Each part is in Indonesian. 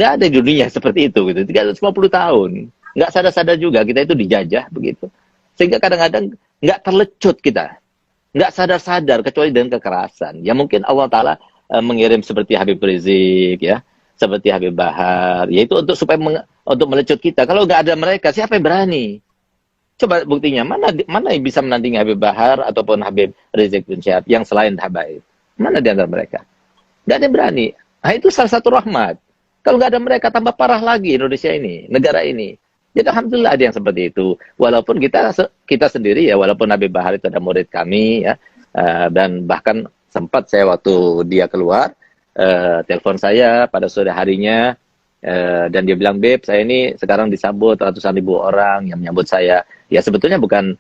Nggak ada di dunia seperti itu gitu. 350 tahun. Nggak sadar-sadar juga kita itu dijajah begitu. Sehingga kadang-kadang nggak terlecut kita. Nggak sadar-sadar kecuali dengan kekerasan. Ya mungkin Allah Ta'ala mengirim seperti Habib Rizik ya, seperti Habib Bahar, yaitu untuk supaya untuk melecut kita. Kalau nggak ada mereka, siapa yang berani? Coba buktinya, mana yang bisa menandingi Habib Bahar ataupun Habib Rizik bin Syihab yang selain Habaib? Mana di antara mereka? Nggak ada yang berani. Nah, itu salah satu rahmat. Kalau nggak ada mereka, tambah parah lagi Indonesia ini, negara ini. Jadi alhamdulillah ada yang seperti itu. Walaupun kita sendiri ya, walaupun Habib Bahar itu ada murid kami ya, dan bahkan sempat saya waktu dia keluar, telepon saya pada sore harinya, dan dia bilang, Beb, saya ini sekarang disambut ratusan ribu orang yang menyambut saya. Ya sebetulnya bukan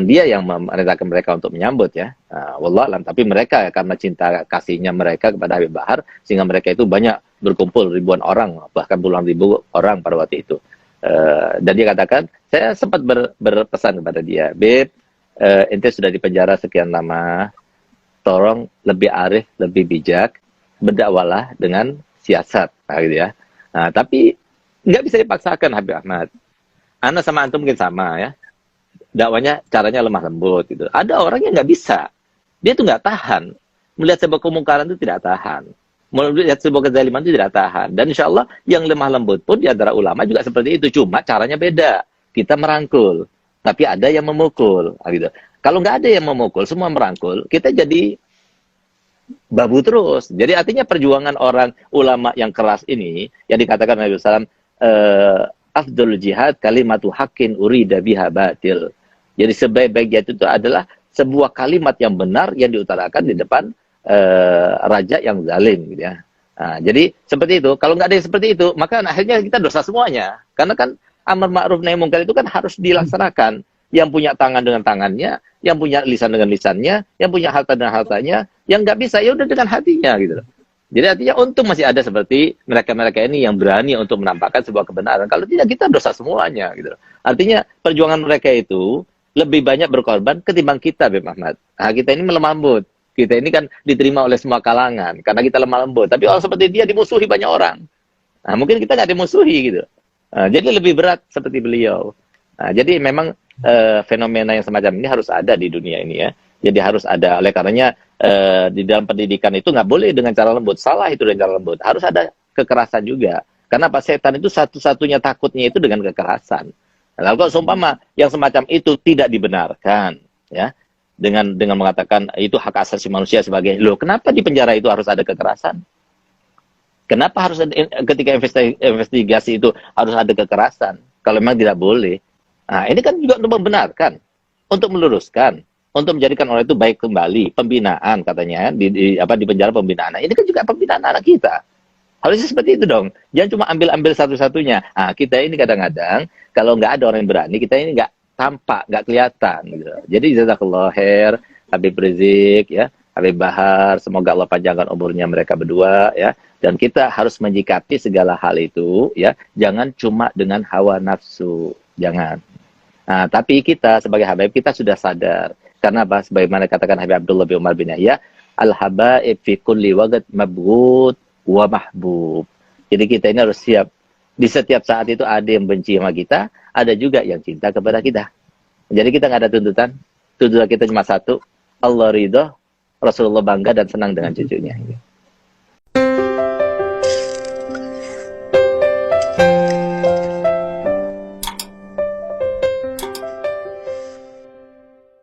dia yang memerintahkan mereka untuk menyambut ya, wallahualam, tapi mereka karena cinta kasihnya mereka kepada Habib Bahar, sehingga mereka itu banyak berkumpul ribuan orang, bahkan puluhan ribu orang pada waktu itu. Dan dia katakan, saya sempat berpesan kepada dia, Beb, ente sudah di penjara sekian lama, tolong lebih arif, lebih bijak, berdakwalah dengan siasat, gitu ya. Nah, tapi nggak bisa dipaksakan Habib Ahmad. Ana sama antum mungkin sama ya. Dakwanya caranya lemah lembut gitu. Ada orang yang nggak bisa. Dia tuh nggak tahan. Melihat sebuah kemungkaran itu tidak tahan. Melihat sebuah kezaliman itu tidak tahan. Dan insya Allah yang lemah lembut pun di antara ulama juga seperti itu. Cuma caranya beda. Kita merangkul. Tapi ada yang memukul. Gitu. Kalau nggak ada yang memukul, semua merangkul, kita jadi babu terus. Jadi artinya perjuangan orang ulama yang keras ini, yang dikatakan Nabi SAW, afdul jihad kalimatu haqqin urida biha batil. Jadi sebaik-baik jihad itu adalah sebuah kalimat yang benar yang diutarakan di depan raja yang zalim gitu ya. Nah, jadi seperti itu. Kalau nggak ada yang seperti itu, maka akhirnya kita dosa semuanya. Karena kan amar ma'ruf nahi munkar itu kan harus dilaksanakan. Yang punya tangan dengan tangannya, yang punya lisan dengan lisannya, yang punya harta dengan hartanya, yang nggak bisa ya udah dengan hatinya gitu loh. Jadi artinya untung masih ada seperti mereka-mereka ini yang berani untuk menampakkan sebuah kebenaran. Kalau tidak kita dosa semuanya gitu loh. Artinya perjuangan mereka itu lebih banyak berkorban ketimbang kita, Beb Ahmad. Nah, kita ini melemah lembut. Kita ini kan diterima oleh semua kalangan karena kita lemah lembut. Tapi orang seperti dia dimusuhi banyak orang. Nah, mungkin kita nggak dimusuhi gitu. Nah, jadi lebih berat seperti beliau. Nah, jadi memang fenomena yang semacam ini harus ada di dunia ini ya. Jadi harus ada. Oleh karenanya di dalam pendidikan itu nggak boleh dengan cara lembut. Salah itu dengan cara lembut. Harus ada kekerasan juga. Karena apa? Setan itu satu-satunya takutnya itu dengan kekerasan. Lalu kalau seumpama yang semacam itu tidak dibenarkan, ya, dengan mengatakan itu hak asasi manusia sebagai, loh kenapa di penjara itu harus ada kekerasan? Kenapa harus ada, ketika investigasi itu harus ada kekerasan? Kalau memang tidak boleh. Nah, ini kan juga untuk membenarkan, untuk meluruskan, untuk menjadikan orang itu baik kembali, pembinaan katanya di penjara pembinaan. Nah, ini kan juga pembinaan anak kita. Harusnya seperti itu dong. Jangan cuma ambil satu-satunya. Nah, kita ini kadang-kadang kalau nggak ada orang yang berani, kita ini nggak tampak, nggak kelihatan. Gitu. Jadi jazakallah khair, Habib Rizik, ya, Habib Bahar, semoga Allah panjangkan umurnya mereka berdua, ya. Dan kita harus menyikapi segala hal itu, ya. Jangan cuma dengan hawa nafsu, jangan. Nah, tapi kita sebagai habaib kita sudah sadar. Karena apa? Sebagaimana katakan Habib Abdullah bin Umar bin Yahya, al-habaib fi kulli waqt mabghut wa mahbub. Jadi kita ini harus siap. Di setiap saat itu ada yang benci sama kita, ada juga yang cinta kepada kita. Jadi kita nggak ada tuntutan. Tuntutan kita cuma satu, Allah ridho, Rasulullah bangga dan senang dengan cucunya.